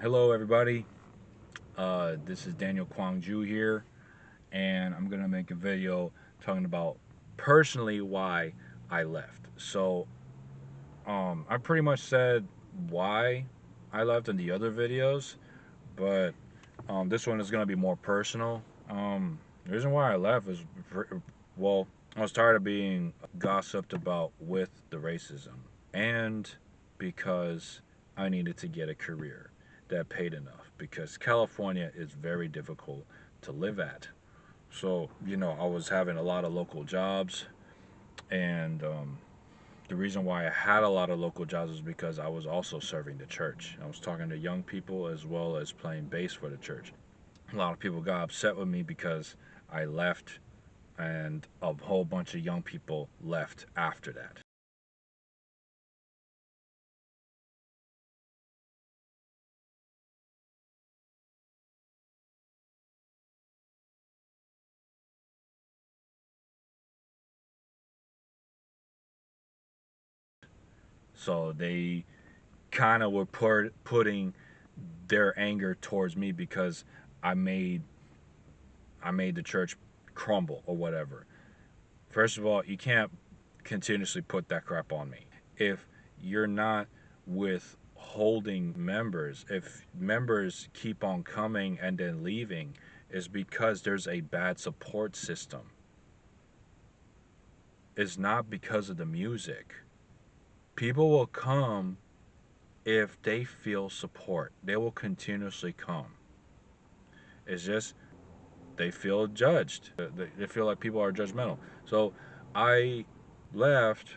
Hello, everybody. This is Daniel Kwang-Ju here, and I'm gonna make a video talking about personally why I left. I pretty much said why I left in the other videos, but this one is gonna be more personal. The reason why I left is, well, I was tired of being gossiped about with the racism, and because I needed to get a career that paid enough because California is very difficult to live at. So, I was having a lot of local jobs, and the reason why I had a lot of local jobs is because I was also serving the church. I was talking to young people as well as playing bass for the church. A lot of people got upset with me because I left, and a whole bunch of young people left after that. So they kind of were putting their anger towards me because I made I made the church crumble or whatever. First of all, you can't continuously put that crap on me. If you're not withholding members, if members keep on coming and then leaving, is because there's a bad support system. It's not because of the music. People will come if they feel support. They will continuously come. It's just they feel judged. They feel like people are judgmental. So I left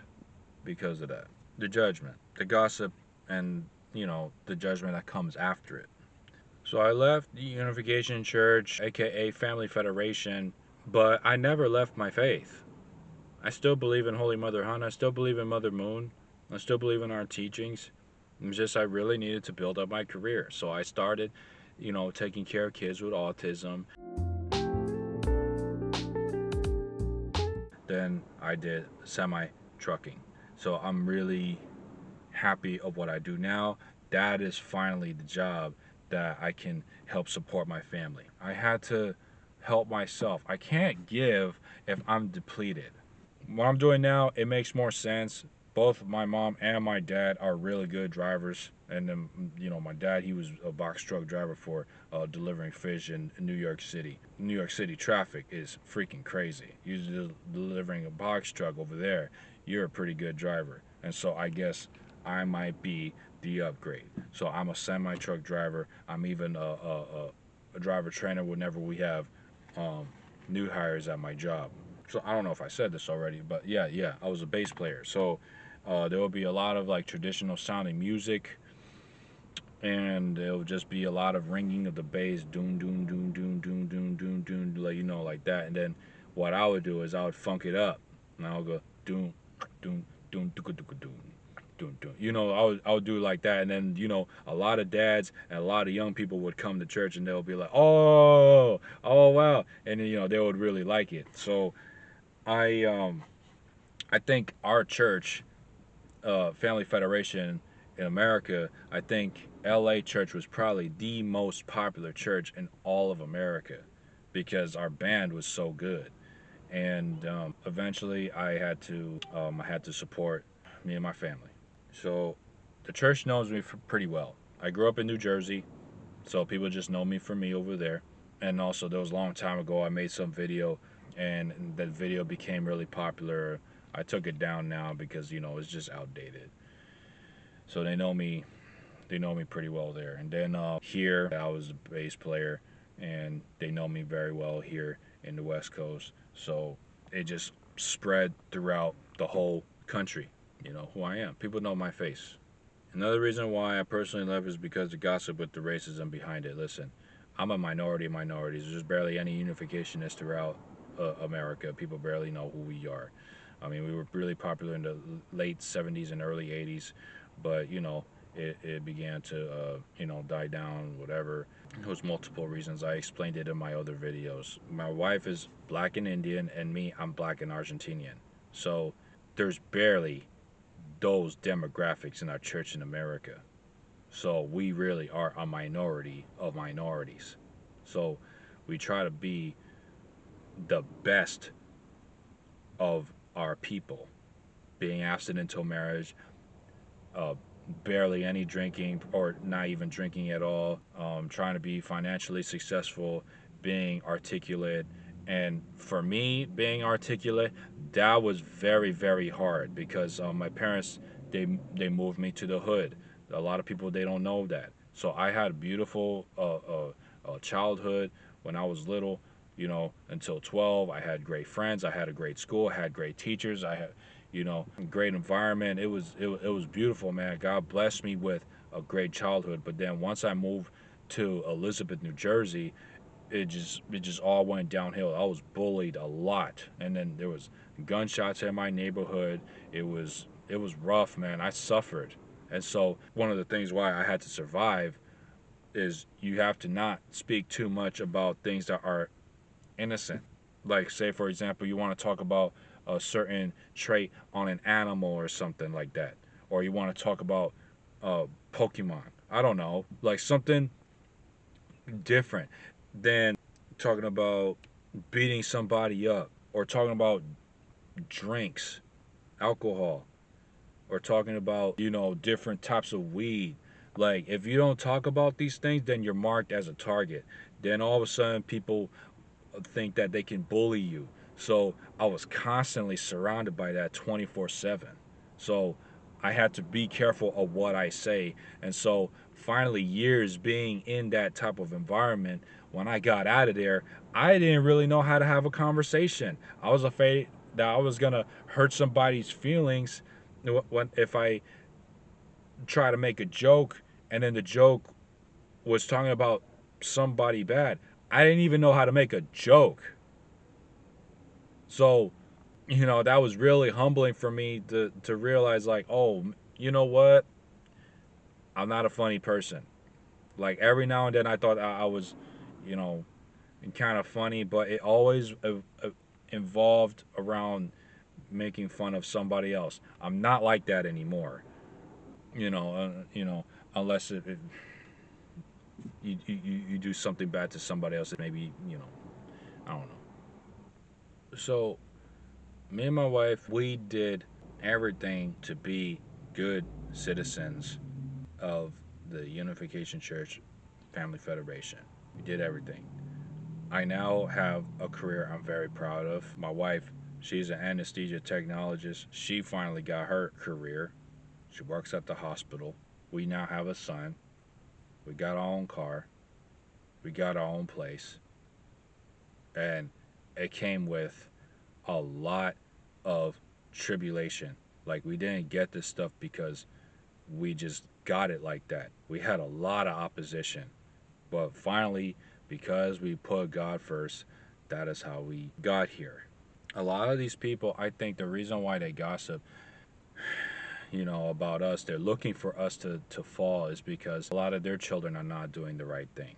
because of that. The judgment, the gossip, and the judgment that comes after it. So I left the Unification Church, aka Family Federation, but I never left my faith. I still believe in Holy Mother Hun. I still believe in Mother Moon. I still believe in our teachings. It's just I really needed to build up my career. So I started, taking care of kids with autism. Then I did semi trucking. So I'm really happy of what I do now. That is finally the job that I can help support my family. I had to help myself. I can't give if I'm depleted. What I'm doing now, it makes more sense. Both my mom and my dad are really good drivers. And then, my dad, he was a box truck driver for delivering fish in New York City. New York City traffic is freaking crazy. You're delivering a box truck over there, you're a pretty good driver. And so I guess I might be the upgrade. So I'm a semi truck driver. I'm even a driver trainer whenever we have new hires at my job. So I don't know if I said this already, but yeah, I was a bass player. So there will be a lot of like traditional sounding music, and there will just be a lot of ringing of the bass, doom, doom, doom, doom, doom, doom, doom, doom, like like that. And then what I would do is I would funk it up, and I would go doom, doom, doom, doom, doom, doom. Doom, doom. I would do like that, and then a lot of dads and a lot of young people would come to church, and they'll be like, oh wow, and then they would really like it. So I think our church, Family Federation in America, I think LA Church was probably the most popular church in all of America because our band was so good. And eventually, I had to support me and my family. So the church knows me pretty well. I grew up in New Jersey, so people just know me for me over there. And also, there was a long time ago I made some video, and that video became really popular. I took it down now because it's just outdated. So they know me pretty well there. And then here I was a bass player, and they know me very well here in the West Coast. So it just spread throughout the whole country. You know who I am. People know my face. Another reason why I personally left is because the gossip with the racism behind it. Listen, I'm a minority of minorities. There's barely any unificationists throughout America. People barely know who we are. I mean, we were really popular in the late 70s and early 80s, but it began to die down, whatever. There was multiple reasons. I explained it in my other videos. My wife is black and Indian, and me, I'm black and Argentinian. So there's barely those demographics in our church in America. So we really are a minority of minorities. So we try to be the best of our people, being abstinent until marriage, uh, barely any drinking or not even drinking at all, trying to be financially successful, being articulate. And for me, being articulate, that was very, very hard because my parents, they moved me to the hood. A lot of people, they don't know that. So I had a beautiful childhood when I was little, until 12. I had great friends. I had a great school. I had great teachers. I had, great environment. It was beautiful, man. God blessed me with a great childhood. But then once I moved to Elizabeth, New Jersey, it just all went downhill. I was bullied a lot, and then there was gunshots in my neighborhood. It was rough, man. I suffered, and so one of the things why I had to survive is you have to not speak too much about things that are innocent. Like, say, for example, you want to talk about a certain trait on an animal or something like that, or you want to talk about Pokemon. I don't know, like something different than talking about beating somebody up or talking about drinks, alcohol, or talking about, different types of weed. Like, if you don't talk about these things, then you're marked as a target. Then all of a sudden, people think that they can bully you. So I was constantly surrounded by that 24/7. So I had to be careful of what I say. And so finally, years being in that type of environment, when I got out of there, I didn't really know how to have a conversation. I was afraid that I was going to hurt somebody's feelings if I try to make a joke and then the joke was talking about somebody bad. I didn't even know how to make a joke. So, that was really humbling for me to realize, like, oh, you know what? I'm not a funny person. Like, every now and then I thought I was, you know, kind of funny, but it always involved around making fun of somebody else. I'm not like that anymore. Unless you do something bad to somebody else, maybe, I don't know. So me and my wife, we did everything to be good citizens of the Unification Church Family Federation. We did everything. I now have a career I'm very proud of. My wife, she's an anesthesia technologist. She finally got her career. She works at the hospital. We now have a son. We got our own car. We got our own place. And it came with a lot of tribulation. Like, we didn't get this stuff because we just got it like that. We had a lot of opposition. But finally, because we put God first, that is how we got here. A lot of these people, I think the reason why they gossip, about us, they're looking for us to fall, is because a lot of their children are not doing the right thing.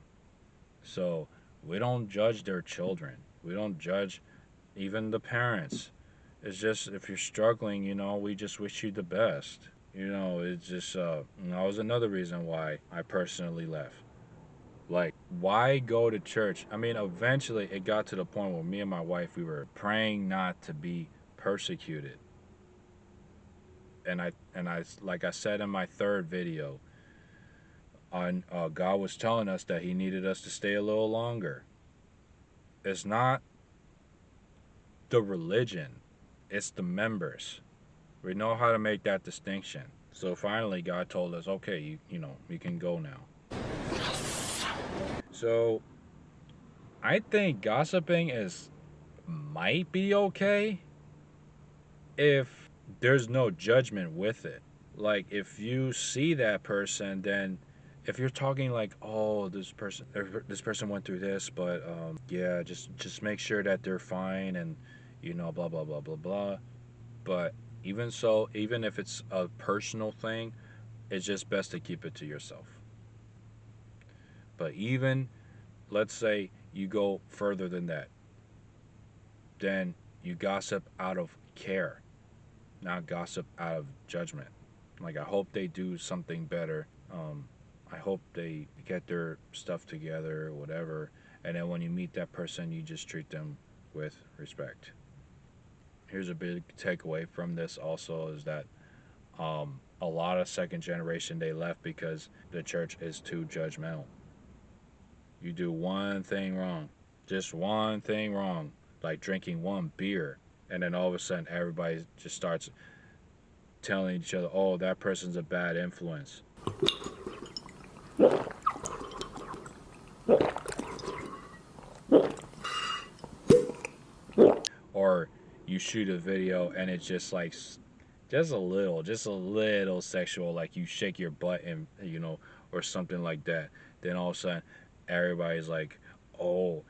So we don't judge their children. We don't judge even the parents. It's just, if you're struggling, we just wish you the best. It's just, that was another reason why I personally left. Like, why go to church? I mean, eventually it got to the point where me and my wife, we were praying not to be persecuted. And I, like I said in my third video, on God was telling us that He needed us to stay a little longer. It's not the religion, it's the members. We know how to make that distinction. So finally, God told us, okay, you can go now. So I think gossiping might be okay if there's no judgment with it. Like, if you see that person, then if you're talking like, oh, this person went through this, but yeah, just make sure that they're fine, and blah blah blah blah blah. But even so, even if it's a personal thing, it's just best to keep it to yourself. But even, let's say you go further than that, then you gossip out of care, not gossip out of judgment. Like, I hope they do something better. I hope they get their stuff together or whatever. And then when you meet that person, you just treat them with respect. Here's a big takeaway from this also is that a lot of second generation they left because the church is too judgmental. You do one thing wrong, just one thing wrong, like drinking one beer, and then all of a sudden everybody just starts telling each other, "Oh, that person's a bad influence." Or you shoot a video and it's just like just a little sexual, like you shake your butt and or something like that. Then all of a sudden, everybody's like, "Oh,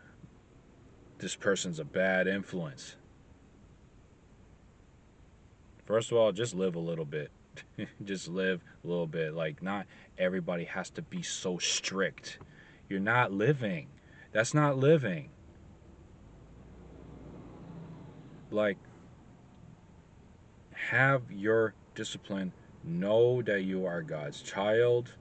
this person's a bad influence." First of all, just live a little bit. Just live a little bit. Like, not everybody has to be so strict. You're not living. That's not living. Like, have your discipline. Know that you are God's child,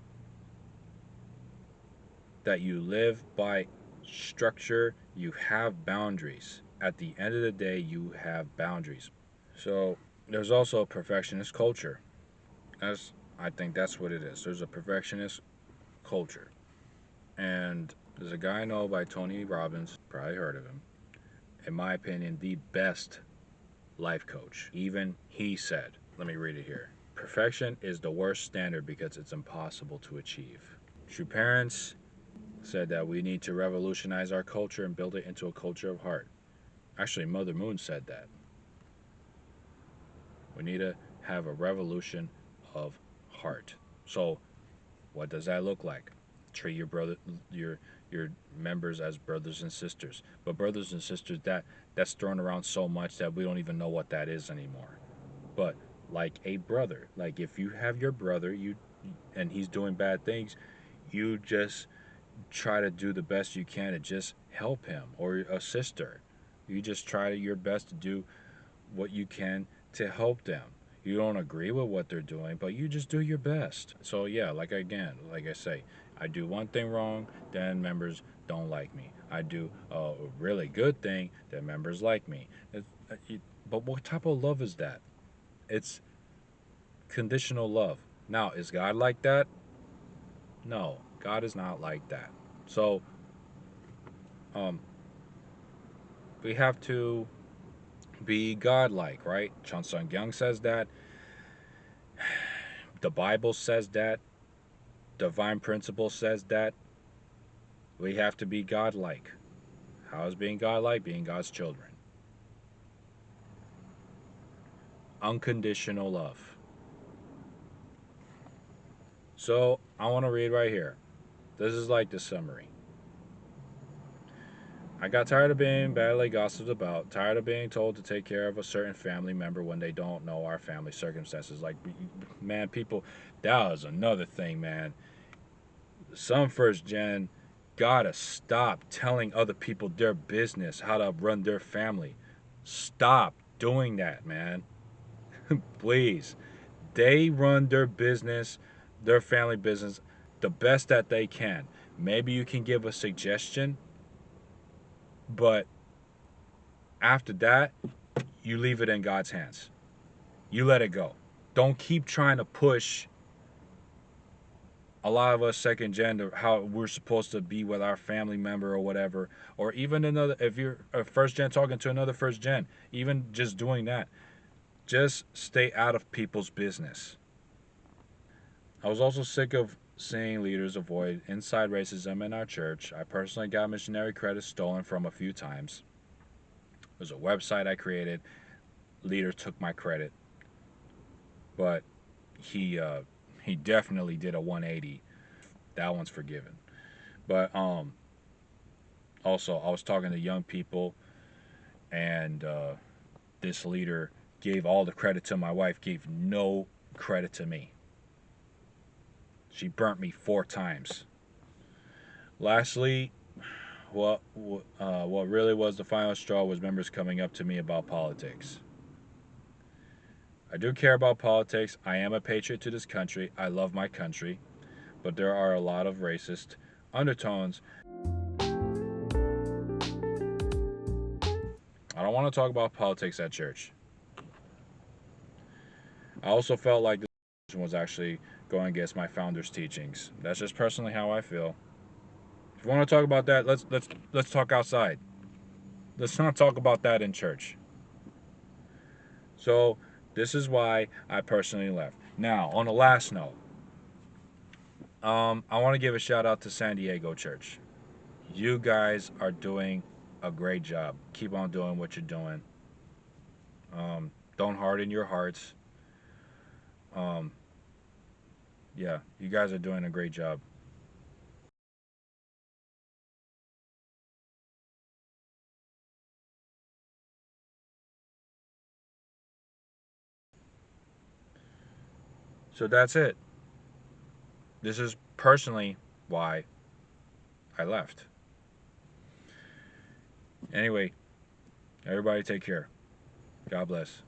that you live by structure, you have boundaries. At the end of the day, you have boundaries. So, there's also a perfectionist culture. As I think that's what it is. There's a perfectionist culture. And there's a guy I know by Tony Robbins, probably heard of him. In my opinion, the best life coach. Even he said, let me read it here. Perfection is the worst standard because it's impossible to achieve. True Parents said that we need to revolutionize our culture and build it into a culture of heart. Actually, Mother Moon said that. We need to have a revolution of heart. So, what does that look like? Treat your members as brothers and sisters. But brothers and sisters, that's thrown around so much that we don't even know what that is anymore. But like a brother, like if you have your brother, and he's doing bad things, you just try to do the best you can to just help him, or a sister. You just try your best to do what you can to help them. You don't agree with what they're doing, but you just do your best. So yeah, like I say, I do one thing wrong, then members don't like me. I do a really good thing, then members like me. But what type of love is that? It's conditional love. Now, is God like that? No, God is not like that. So, um, we have to be godlike, right? Chun Sung Young says that. The Bible says that. Divine principle says that. We have to be godlike. How is being godlike? Being God's children. Unconditional love. So, I want to read right here. This is like the summary. I got tired of being badly gossiped about, tired of being told to take care of a certain family member when they don't know our family circumstances. Like, man, people, that was another thing, man. Some first gen gotta stop telling other people their business, how to run their family. Stop doing that, man. Please. They run their business, their family business, the best that they can. Maybe you can give a suggestion, but after that, you leave it in God's hands. You let it go. Don't keep trying to push a lot of us second gen to how we're supposed to be with our family member or whatever, or even another, if you're a first gen talking to another first gen, even just doing that, just stay out of people's business. I was also sick of seeing leaders avoid inside racism in our church. I personally got missionary credits stolen from a few times. There's a website I created. Leader took my credit, but he uh, he definitely did a 180. That one's forgiven. But also, I was talking to young people, and this leader gave all the credit to my wife, gave no credit to me. She burnt me 4 times. Lastly, what really was the final straw was members coming up to me about politics. I do care about politics. I am a patriot to this country. I love my country. but there are a lot of racist undertones. I don't want to talk about politics at church. I also felt like this was actually going against my founder's teachings. That's just personally how I feel. If you want to talk about that, let's talk outside. Let's not talk about that in church. So this is why I personally left. Now, on the last note, I want to give a shout out to San Diego Church. You guys are doing a great job. Keep on doing what you're doing. Don't harden your hearts. Um, yeah, you guys are doing a great job. So that's it. This is personally why I left. Anyway, everybody take care. God bless.